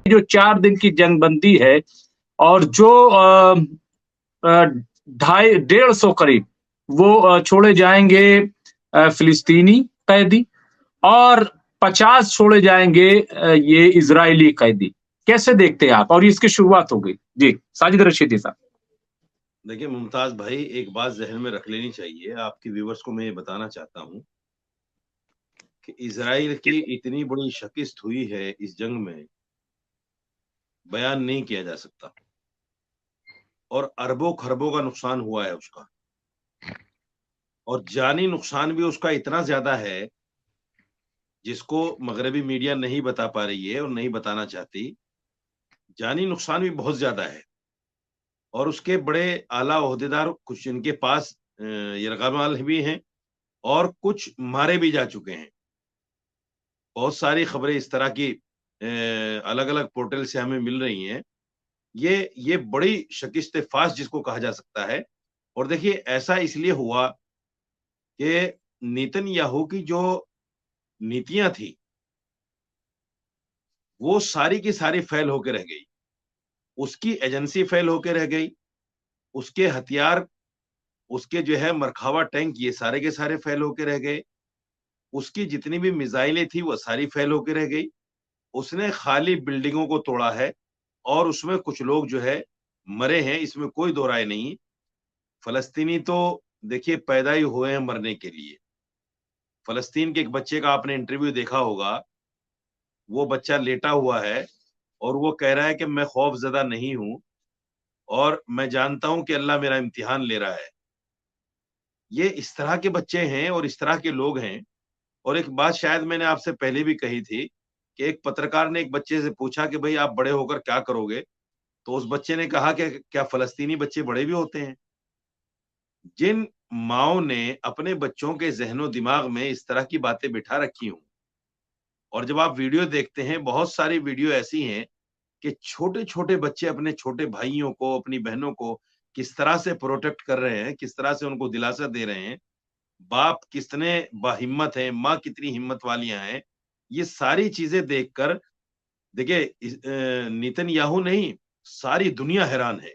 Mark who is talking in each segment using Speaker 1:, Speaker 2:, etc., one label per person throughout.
Speaker 1: जो 4 दिन की जंग बंदी है और जो 150 करीब वो छोड़े जाएंगे फिलिस्तीनी कैदी, और 50 छोड़े जाएंगे ये इजरायली कैदी। कैसे देखते हैं आप? और इसकी शुरुआत हो गई जी, साजिद रशीदी साहब।
Speaker 2: देखिए मुमताज भाई, एक बात जहन में रख लेनी चाहिए, आपके व्यूवर्स को मैं ये बताना चाहता हूँ कि इजराइल की इतनी बड़ी शिकस्त हुई है इस जंग में, बयान नहीं किया जा सकता। और अरबों खरबों का नुकसान हुआ है उसका, और जानी नुकसान भी उसका इतना ज्यादा है जिसको मगरबी मीडिया नहीं बता पा रही है और नहीं बताना चाहती। जानी नुकसान भी बहुत ज्यादा है, और उसके बड़े आला ओहदेदार कुछ इनके पास यरगमाल भी हैं, और कुछ मारे भी जा चुके हैं। बहुत सारी खबरें इस तरह की अलग अलग पोर्टल से हमें मिल रही हैं। ये बड़ी शिकस्त फाश जिसको कहा जा सकता है। और देखिए ऐसा इसलिए हुआ कि नेतन्याहू की जो नीतियां थी वो सारी की सारी फेल होकर रह गई। उसकी एजेंसी फेल होकर रह गई, उसके हथियार, उसके जो है मरखावा टैंक, ये सारे के सारे फेल होकर रह गए। उसकी जितनी भी मिसाइलें थी वो सारी फेल होकर रह गई। उसने खाली बिल्डिंगों को तोड़ा है, और उसमें कुछ लोग जो है मरे हैं, इसमें कोई दो राय नहीं। फलस्तीनी तो देखिए पैदा ही हुए हैं मरने के लिए। फलस्तीन के एक बच्चे का आपने इंटरव्यू देखा होगा, वो बच्चा लेटा हुआ है और वो कह रहा है कि मैं खौफजदा नहीं हूं, और मैं जानता हूं कि अल्लाह मेरा इम्तिहान ले रहा है। ये इस तरह के बच्चे हैं और इस तरह के लोग हैं। और एक बात शायद मैंने आपसे पहले भी कही थी कि एक पत्रकार ने एक बच्चे से पूछा कि भाई आप बड़े होकर क्या करोगे, तो उस बच्चे ने कहा कि क्या फलस्तीनी बच्चे बड़े भी होते हैं। जिन माओ ने अपने बच्चों के जहनो दिमाग में इस तरह की बातें बिठा रखी हूं, और जब आप वीडियो देखते हैं, बहुत सारी वीडियो ऐसी हैं कि छोटे छोटे बच्चे अपने छोटे भाइयों को, अपनी बहनों को किस तरह से प्रोटेक्ट कर रहे हैं, किस तरह से उनको दिलासा दे रहे हैं। बाप कितने बाहिम्मत हैं, माँ कितनी हिम्मत वालियां हैं। ये सारी चीजें देखकर देखिए नेतन्याहू नहीं, सारी दुनिया हैरान है,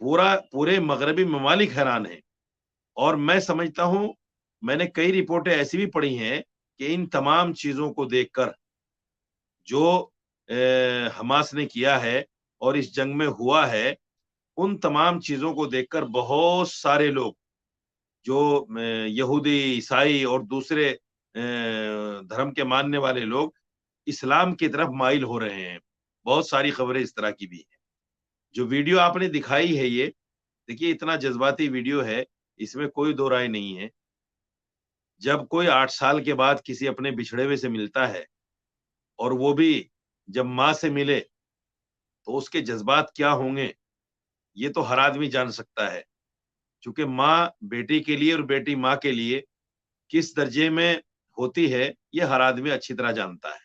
Speaker 2: पूरे मगरबी ममालिक हैरान है। और मैं समझता हूं, मैंने कई रिपोर्टें ऐसी भी पढ़ी हैं कि इन तमाम चीजों को देखकर जो हमास ने किया है और इस जंग में हुआ है, उन तमाम चीजों को देखकर बहुत सारे लोग जो यहूदी, ईसाई और दूसरे धर्म के मानने वाले लोग इस्लाम की तरफ माइल हो रहे हैं। बहुत सारी खबरें इस तरह की भी हैं। जो वीडियो आपने दिखाई है, ये देखिए इतना जज्बाती वीडियो है, इसमें कोई दो राय नहीं है। जब कोई 8 साल के बाद किसी अपने बिछड़े हुए से मिलता है, और वो भी जब माँ से मिले, तो उसके जज्बात क्या होंगे ये तो हर आदमी जान सकता है। क्योंकि माँ बेटी के लिए और बेटी माँ के लिए किस दर्जे में होती है, ये हर आदमी अच्छी तरह जानता है।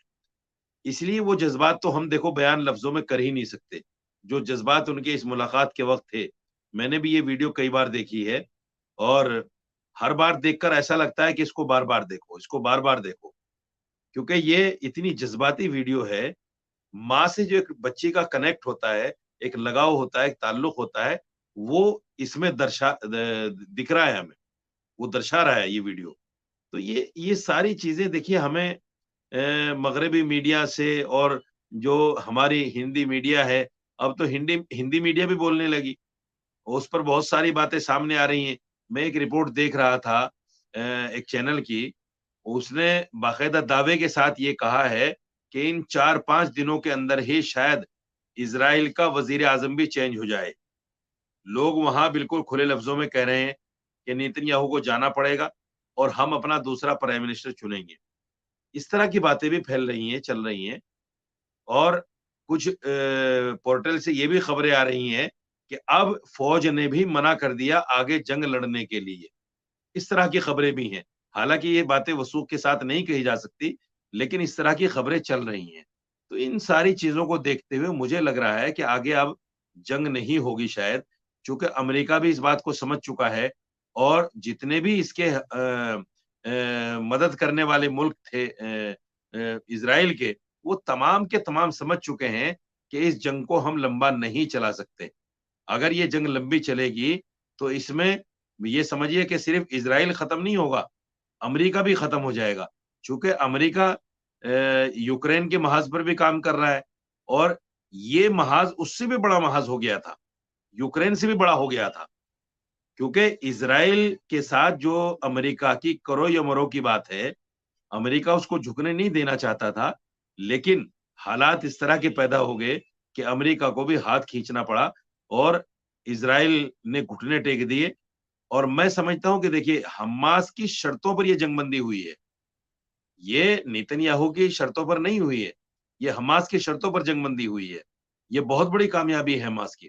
Speaker 2: इसलिए वो जज्बात तो हम देखो बयान लफ्जों में कर ही नहीं सकते, जो जज्बात उनके इस मुलाकात के वक्त थे। मैंने भी ये वीडियो कई बार देखी है, और हर बार देखकर ऐसा लगता है कि इसको बार बार देखो, इसको बार बार देखो, क्योंकि ये इतनी जज्बाती वीडियो है। माँ से जो एक बच्ची का कनेक्ट होता है, एक लगाव होता है, एक ताल्लुक होता है, वो इसमें दिख रहा है हमें, वो दर्शा रहा है ये वीडियो। तो ये सारी चीजें देखिए हमें मगरबी मीडिया से, और जो हमारी हिंदी मीडिया है, अब तो हिंदी हिंदी मीडिया भी बोलने लगी, उस पर बहुत सारी बातें सामने आ रही हैं। मैं एक रिपोर्ट देख रहा था एक चैनल की, उसने बाकायदा दावे के साथ ये कहा है कि इन 4-5 दिनों के अंदर ही शायद इजराइल का वजीर आजम भी चेंज हो जाए। लोग वहां बिल्कुल खुले लफ्जों में कह रहे हैं कि नेतन्याहू को जाना पड़ेगा और हम अपना दूसरा प्राइम मिनिस्टर चुनेंगे। इस तरह की बातें भी फैल रही हैं, चल रही हैं। और कुछ पोर्टल से ये भी खबरें आ रही हैं कि अब फौज ने भी मना कर दिया आगे जंग लड़ने के लिए। इस तरह की खबरें भी हैं। हालांकि ये बातें वसूख के साथ नहीं कही जा सकती, लेकिन इस तरह की खबरें चल रही हैं। तो इन सारी चीजों को देखते हुए मुझे लग रहा है कि आगे अब जंग नहीं होगी शायद, क्योंकि अमेरिका भी इस बात को समझ चुका है, और जितने भी इसके मदद करने वाले मुल्क थे इजराइल के, وہ تمام کے تمام سمجھ چکے ہیں کہ اس جنگ کو ہم لمبا نہیں چلا سکتے. اگر یہ جنگ لمبی چلے گی تو اس میں یہ سمجھیے کہ صرف اسرائیل ختم نہیں ہوگا, امریکہ بھی ختم ہو جائے گا, چونکہ امریکہ یوکرین کے محاذ پر بھی کام کر رہا ہے, اور یہ محاذ اس سے بھی بڑا محاذ ہو گیا تھا, یوکرین سے بھی بڑا ہو گیا تھا, کیونکہ اسرائیل کے ساتھ جو امریکہ کی کرو یا مرو کی بات ہے, امریکہ اس کو جھکنے نہیں دینا چاہتا تھا, لیکن حالات اس طرح کے پیدا ہو گئے کہ امریکہ کو بھی ہاتھ کھینچنا پڑا اور اسرائیل نے گھٹنے ٹیک دیے. اور میں سمجھتا ہوں کہ دیکھیے حماس کی شرطوں پر یہ جنگ بندی ہوئی ہے, یہ نیتن یاہو کی شرطوں پر نہیں ہوئی ہے, یہ حماس کی شرطوں پر جنگ بندی ہوئی ہے. یہ بہت بڑی کامیابی ہے حماس کی.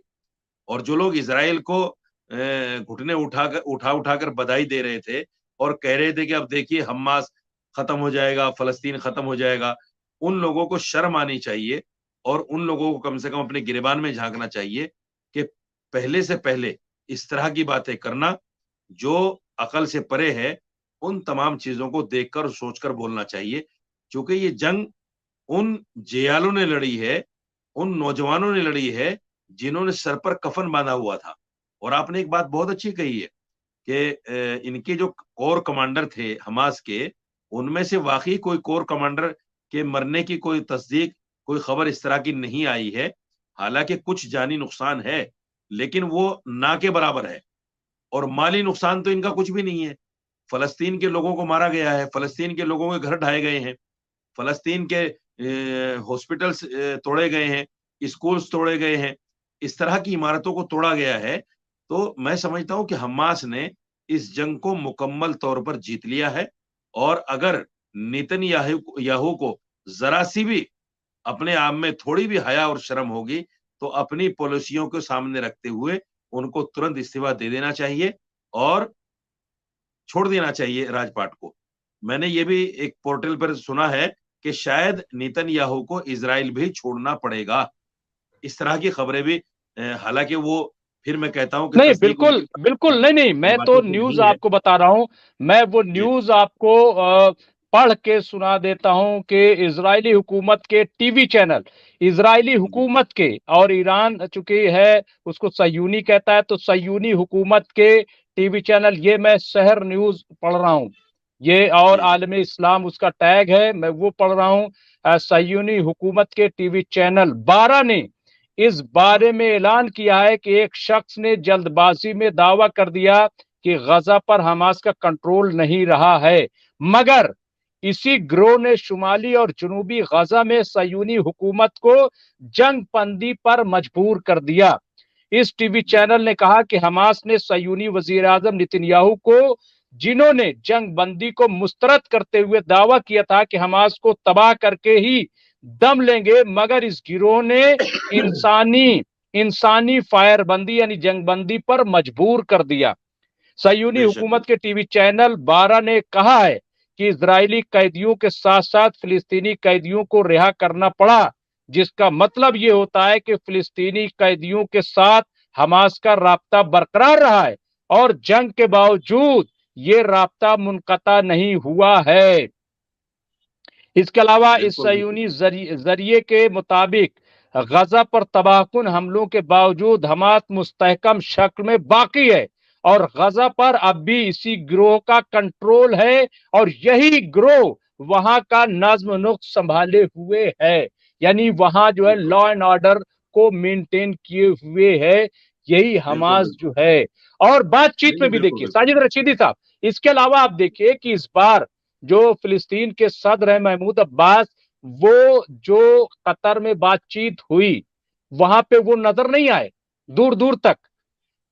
Speaker 2: اور جو لوگ اسرائیل کو گھٹنے اٹھا کر بدائی دے رہے تھے اور کہہ رہے تھے کہ اب دیکھیے حماس ختم ہو جائے گا, فلسطین ختم ہو جائے گا, ان لوگوں کو شرم آنی چاہیے اور ان لوگوں کو کم سے کم اپنے گریبان میں جھانکنا چاہیے کہ پہلے سے پہلے اس طرح کی باتیں کرنا جو عقل سے پرے ہے, ان تمام چیزوں کو دیکھ کر سوچ کر بولنا چاہیے. چونکہ یہ جنگ ان جیالوں نے لڑی ہے, ان نوجوانوں نے لڑی ہے جنہوں نے سر پر کفن باندھا ہوا تھا. اور آپ نے ایک بات بہت اچھی کہی ہے کہ ان کے جو کور کمانڈر تھے حماس کے, ان میں سے واقعی کوئی کور کمانڈر کے مرنے کی کوئی تصدیق, کوئی خبر اس طرح کی نہیں آئی ہے. حالانکہ کچھ جانی نقصان ہے لیکن وہ نہ کے برابر ہے, اور مالی نقصان تو ان کا کچھ بھی نہیں ہے. فلسطین کے لوگوں کو مارا گیا ہے, فلسطین کے لوگوں کے گھر ڈھائے گئے ہیں, فلسطین کے ہاسپٹلز توڑے گئے ہیں, اسکولز توڑے گئے ہیں, اس طرح کی عمارتوں کو توڑا گیا ہے. تو میں سمجھتا ہوں کہ حماس نے اس جنگ کو مکمل طور پر جیت لیا ہے. اور اگر نیتن یاہو کو ذرا سی بھی اپنے آپ میں تھوڑی بھی حیا اور شرم ہوگی تو اپنی پالیسیوں کو سامنے رکھتے ہوئے ان کو ترنت استعفا دے دینا چاہیے اور چھوڑ دینا چاہیے راج پاٹ کو. میں نے یہ بھی ایک پورٹل پر سنا ہے کہ شاید نیتن یاہو کو اسرائیل بھی چھوڑنا پڑے گا, اس طرح کی خبریں بھی, حالانکہ وہ پھر میں کہتا ہوں کہ
Speaker 3: نہیں
Speaker 2: تصدیق ان
Speaker 3: بالکل
Speaker 2: کی
Speaker 3: بالکل نہیں, میں تو
Speaker 2: باتوں سے
Speaker 3: نیوز
Speaker 2: نہیں ہے.
Speaker 3: آپ کو بتا رہا ہوں, میں وہ
Speaker 2: جی
Speaker 3: نیوز آپ کو پڑھ کے سنا دیتا ہوں کہ اسرائیلی حکومت کے ٹی وی چینل, اسرائیلی
Speaker 2: جی
Speaker 3: حکومت کے, اور ایران چونکہ ہے اس کو صہیونی کہتا ہے, تو صہیونی حکومت کے ٹی وی چینل, یہ میں شہر نیوز پڑھ رہا ہوں, یہ اور
Speaker 2: جی
Speaker 3: عالم اسلام اس کا ٹیگ ہے, میں وہ پڑھ رہا ہوں. صہیونی حکومت کے ٹی وی چینل 12 نے اس بارے میں اعلان کیا ہے کہ ایک شخص نے جلد بازی میں دعویٰ کر دیا کہ غزہ پر حماس کا کنٹرول نہیں رہا ہے, مگر اسی گروہ نے شمالی اور جنوبی غزہ میں صہیونی حکومت کو جنگ بندی پر مجبور کر دیا. اس ٹی وی
Speaker 2: جی
Speaker 3: چینل نے کہا کہ حماس نے صہیونی وزیر اعظم نیتن یاہو کو, جنہوں نے جنگ بندی کو مسترد کرتے ہوئے دعویٰ کیا تھا کہ حماس کو تباہ کر کے ہی دم لیں گے, مگر اس گروہ نے انسانی فائر بندی یعنی جنگ بندی پر مجبور کر دیا. صہیونی
Speaker 2: بے شک
Speaker 3: حکومت کے ٹی وی چینل 12 نے کہا ہے کہ اسرائیلی قیدیوں کے ساتھ ساتھ فلسطینی قیدیوں کو رہا کرنا پڑا, جس کا مطلب یہ ہوتا ہے کہ فلسطینی قیدیوں کے ساتھ حماس کا رابطہ برقرار رہا ہے اور جنگ کے باوجود یہ رابطہ منقطع نہیں ہوا ہے. اس کے علاوہ اس
Speaker 2: بالکل بالکل
Speaker 3: صہیونی ذریعے کے مطابق غزہ پر تباہ کن حملوں کے باوجود حماس مستحکم شکل میں باقی ہے اور غزہ پر اب بھی اسی گروہ کا کنٹرول ہے, اور یہی گروہ وہاں کا نظم و نسق سنبھالے ہوئے ہے, یعنی وہاں جو ہے
Speaker 2: بالکل
Speaker 3: لا اینڈ آرڈر کو مینٹین کیے ہوئے ہے, یہی
Speaker 2: بالکل
Speaker 3: حماس
Speaker 2: بالکل
Speaker 3: جو ہے. اور بات چیت
Speaker 2: نہیں
Speaker 3: میں
Speaker 2: نہیں
Speaker 3: بھی
Speaker 2: بالکل
Speaker 3: دیکھیے
Speaker 2: بالکل
Speaker 3: ساجد رشیدی صاحب, اس کے علاوہ آپ دیکھیے کہ اس بار جو فلسطین کے صدر ہیں محمود عباس, وہ جو قطر میں بات چیت ہوئی وہاں پہ وہ نظر نہیں آئے دور دور تک.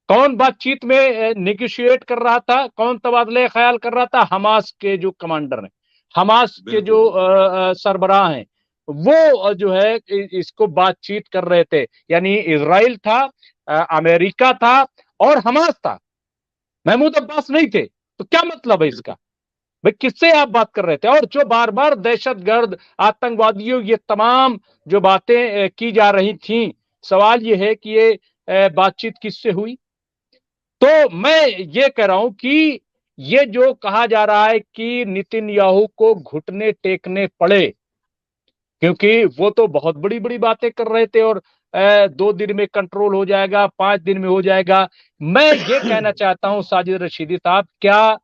Speaker 3: کون بات چیت میں نیگوشیٹ کر رہا تھا, کون تبادلہ خیال کر رہا تھا؟ حماس کے جو کمانڈر ہیں, حماس کے جو
Speaker 2: بالکل بالکل
Speaker 3: سربراہ ہیں, وہ جو ہے اس کو بات چیت کر رہے تھے. یعنی اسرائیل تھا, امریکہ تھا اور حماس تھا, محمود عباس نہیں تھے. تو کیا مطلب ہے اس کا؟ بھائی کس سے آپ بات کر رہے تھے؟ اور جو بار بار دہشت گرد, آتنکوادیوں, یہ تمام جو باتیں کی جا رہی تھیں, سوال یہ ہے کہ یہ بات چیت کس سے ہوئی؟ تو میں یہ کہہ رہا ہوں کہ یہ جو کہا جا رہا ہے کہ نیتن یاہو کو گھٹنے ٹیکنے پڑے, क्योंकि वो तो बहुत बड़ी बड़ी बातें कर रहे थे, और 2 दिन में कंट्रोल हो जाएगा, 5 दिन में हो जाएगा। मैं ये कहना चाहता हूं साजिद रशीदी साहब, क्या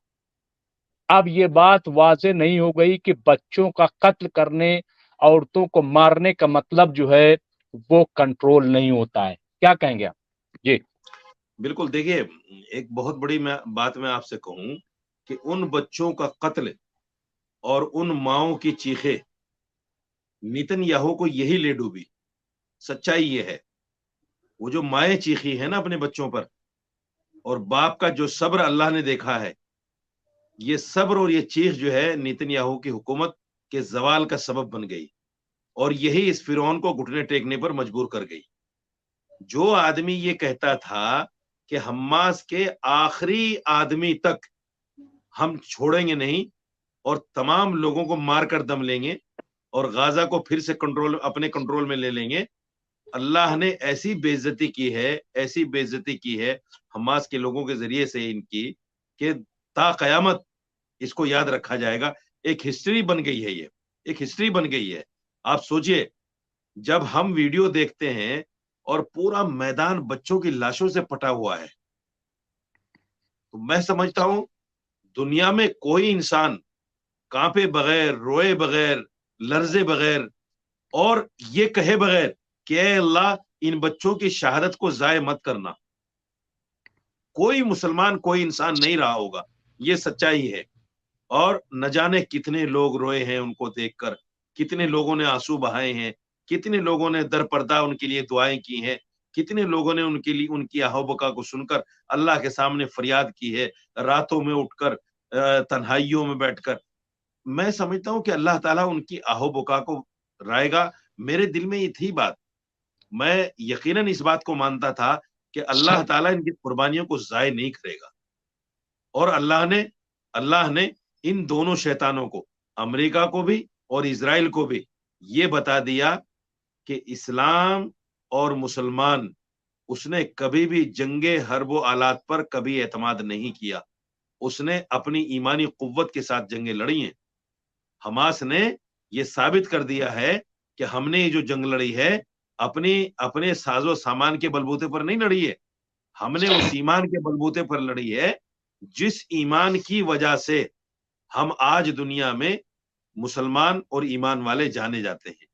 Speaker 3: अब ये बात वाज़ेह नहीं हो गई कि बच्चों का कत्ल करने, औरतों को मारने का मतलब जो है वो कंट्रोल नहीं होता है? क्या कहेंगे आप? जी।
Speaker 2: बिल्कुल, देखिए, एक बहुत बड़ी बात मैं आपसे कहूं कि उन बच्चों का कत्ल और उन माओं की चीखें नेतन्याहू को यही ले डूबी। सच्चाई ये है, वो जो माएं चीखी है ना अपने बच्चों पर, और बाप का जो सब्र अल्लाह ने देखा है, ये सब्र और ये चीख जो है नेतन्याहू की हुकूमत के जवाल का सबब बन गई, और यही इस फिरौन को घुटने टेकने पर मजबूर कर गई। जो आदमी ये कहता था कि हमास के आखिरी आदमी तक हम छोड़ेंगे नहीं और तमाम लोगों को मार कर दम लेंगे और गाजा को फिर से अपने कंट्रोल में ले लेंगे, अल्लाह ने ऐसी बेइज्जती की है, ऐसी बेइज्जती की है हमास के लोगों के जरिए से इनकी, कि ता कयामत इसको याद रखा जाएगा। एक हिस्ट्री बन गई है, ये एक हिस्ट्री बन गई है। आप सोचिए, जब हम वीडियो देखते हैं और पूरा मैदान बच्चों की लाशों से पटा हुआ है, तो मैं समझता हूं दुनिया में कोई इंसान कांपे बगैर, रोए बगैर, लर्जे बगैर और ये कहे बगैर कि ऐ अल्लाह इन बच्चों की शहादत को जाय मत करना, कोई मुसलमान, कोई इंसान नहीं रहा होगा। ये सच्चाई है। और न जाने कितने लोग रोए हैं उनको देखकर, कितने लोगों ने आंसू बहाए हैं, कितने लोगों ने दर पर्दा उनके लिए दुआएं की हैं, कितने लोगों ने उनके लिए उनकी आहो-बका को सुनकर अल्लाह के सामने फरियाद की है, रातों में उठकर, तन्हाइयों में बैठकर। मैं समझता हूँ कि अल्लाह ताला उनकी आहो-बका को राएगा। मेरे दिल में ये थी बात, मैं यकीनन इस बात को मानता था कि अल्लाह ताला इनकी कुर्बानियों को ज़ाय नहीं करेगा। और अल्लाह ने इन दोनों शैतानों को, अमेरिका को भी और इजराइल को भी, ये बता दिया कि इस्लाम और मुसलमान, उसने कभी भी जंगे हर्ब आलात पर कभी एतमाद नहीं किया। उसने अपनी ईमानी कुव्वत के साथ जंगें लड़ी हैं। हमास ने ये साबित कर दिया है कि हमने ये जो जंग लड़ी है अपनी अपने साजो सामान के बलबूते पर नहीं लड़ी है, हमने उस ईमान के बलबूते पर लड़ी है जिस ईमान की वजह से हम आज दुनिया में मुसलमान और ईमान वाले जाने जाते हैं।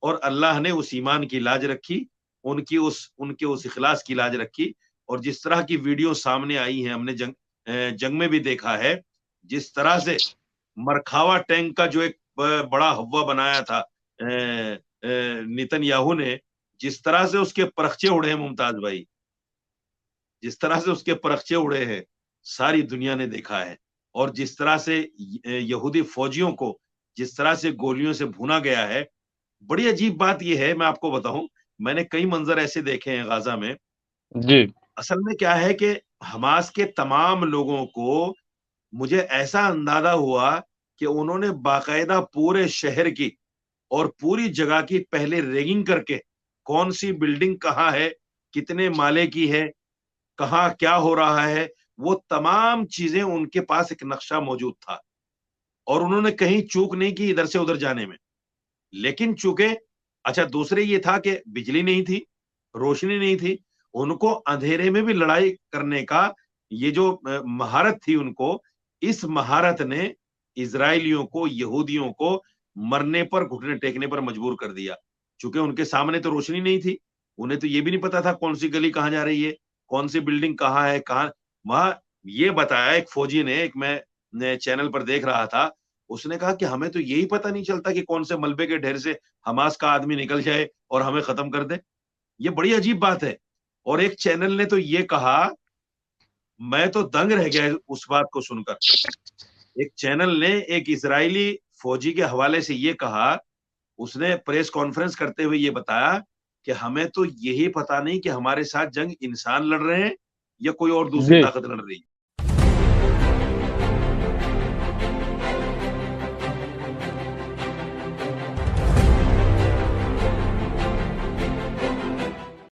Speaker 2: और अल्लाह ने उस ईमान की लाज रखी, उनके उस इखलास की लाज रखी। और जिस तरह की वीडियो सामने आई है, हमने जंग में भी देखा है, जिस तरह से मरखावा टैंक का जो एक बड़ा हव्वा बनाया था नेतन्याहू ने, जिस तरह से उसके परखचे उड़े हैं मुमताज भाई, जिस तरह से उसके परखचे उड़े हैं, सारी दुनिया ने देखा है। और जिस तरह से यहूदी फौजियों को जिस तरह से गोलियों से भुना गया है, बड़ी अजीब बात यह है, मैं आपको बताऊं, मैंने कई मंजर ऐसे देखे हैं गाजा में।
Speaker 3: जी।
Speaker 2: असल में क्या है कि हमास के तमाम लोगों को, मुझे ऐसा अंदाजा हुआ कि उन्होंने बाकायदा पूरे शहर की और पूरी जगह की पहले रेगिंग करके, कौन सी बिल्डिंग कहाँ है, कितने माले की है, कहाँ क्या हो रहा है, वो तमाम चीजें उनके पास एक नक्शा मौजूद था। और उन्होंने कहीं चूक नहीं की इधर से उधर जाने में। लेकिन चूंकि, अच्छा, दूसरे ये था कि बिजली नहीं थी, रोशनी नहीं थी, उनको अंधेरे में भी लड़ाई करने का ये जो महारत थी उनको, इस महारत ने इजराइलियों को, यहूदियों को मरने पर, घुटने टेकने पर मजबूर कर दिया। चूंकि उनके सामने तो रोशनी नहीं थी, उन्हें तो ये भी नहीं पता था कौन सी गली कहाँ जा रही है, कौन सी बिल्डिंग कहाँ है, कहाँ। वहां ये बताया एक फौजी ने, एक मैं चैनल पर देख रहा था, उसने कहा कि हमें तो यही पता नहीं चलता कि कौन से मलबे के ढेर से हमास का आदमी निकल जाए और हमें खत्म कर दे। ये बड़ी अजीब बात है। और एक चैनल ने तो ये कहा, मैं तो दंग रह गया उस बात को सुनकर। एक चैनल ने एक इजरायली फौजी के हवाले से ये कहा, उसने प्रेस कॉन्फ्रेंस करते हुए ये बताया कि हमें तो यही पता नहीं कि हमारे साथ जंग इंसान लड़ रहे हैं या कोई और दूसरी
Speaker 3: जी।
Speaker 2: ताकत लड़ रही है।